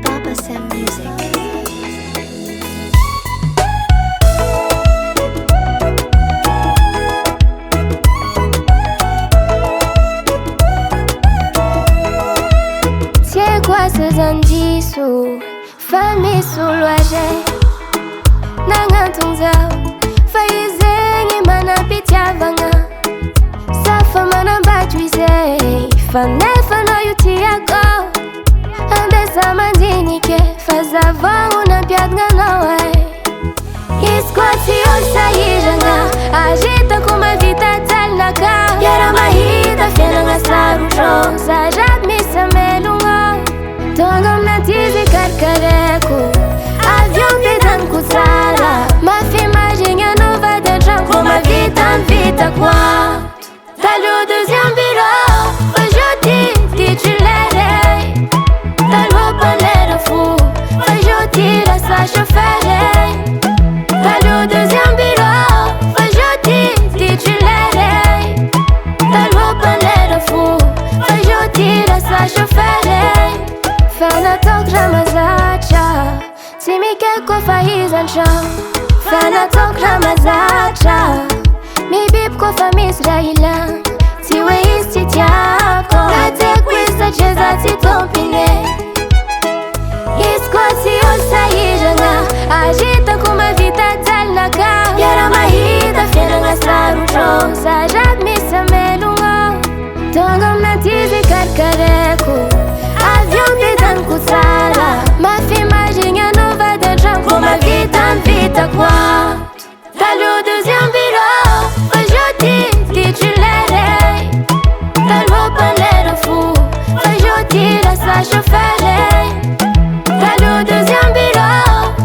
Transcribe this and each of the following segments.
Baba Sam Music. C'est quoi ce zandisu? Famille sous loyer. Nangatunza faizengi mana pitia vanga. Safa mana batwize. Fanefa no yuti yako. Andesa mandinike. Faza vangu na piadga nawe. Iskwati osayiranga. Agita kuma vita talnaka. Yara mahita fiena nga sarucho. Sajat misa melunga. Tongam na tizi karkareko. Avion pitan kutsara. Mafi majinha nova de janko. Ma vita quoi. T'as le deuxième bureau. Aujourd'hui, titulaire. T'as le palais de fou. Aujourd'hui, la sage faire. T'as le deuxième bureau. Aujourd'hui, titulaire. T'as le palais de fou. Aujourd'hui, la sage faire. Fana tok ramazacha. Timike kwa faizancha. Fana tok ramazacha. Mi bib kwa famisraila. Tiwe isti tiako. Tate kwisa cheza titompine. Iskwati osayiranga. Agita kuma vita talnaka. Yara mahita fiena nga sarucho. Sajat misa melunga. Tongam na tizi karkareko. Avion pitan kutsara. Mafi majinha nova de janko. Ma vita quoi. T'as le deuxième bureau. Aujourd'hui, titulaire. T'as le palais de fou. Aujourd'hui, la sage faire. T'as le deuxième bureau.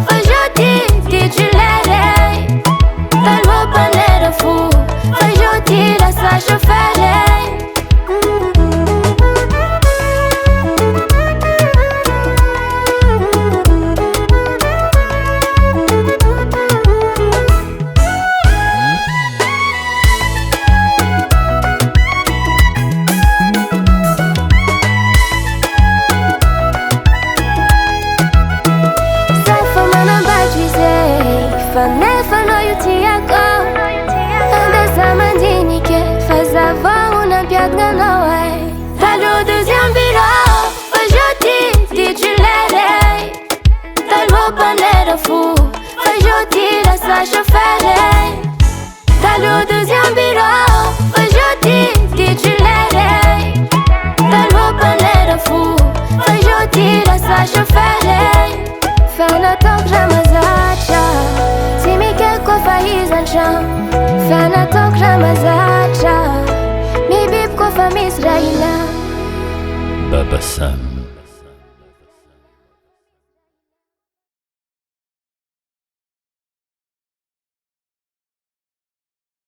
Aujourd'hui, titulaire. T'as le palais de fou. Aujourd'hui, la sage faire. Fanefa no yuti yako. Andesa mandinike. Faza vangu na piadga nawe. T'as le deuxième bureau. Aujourd'hui, titulaire. T'as le palais de fou. Aujourd'hui, la sage faire. T'as le deuxième bureau. Aujourd'hui, titulaire. T'as le palais de fou. Aujourd'hui, la sage faire. Fana tok ramazacha. Timike kwa faizancha. Fana tok ramazacha. Mi bib kwa famisraila. Baba Sam.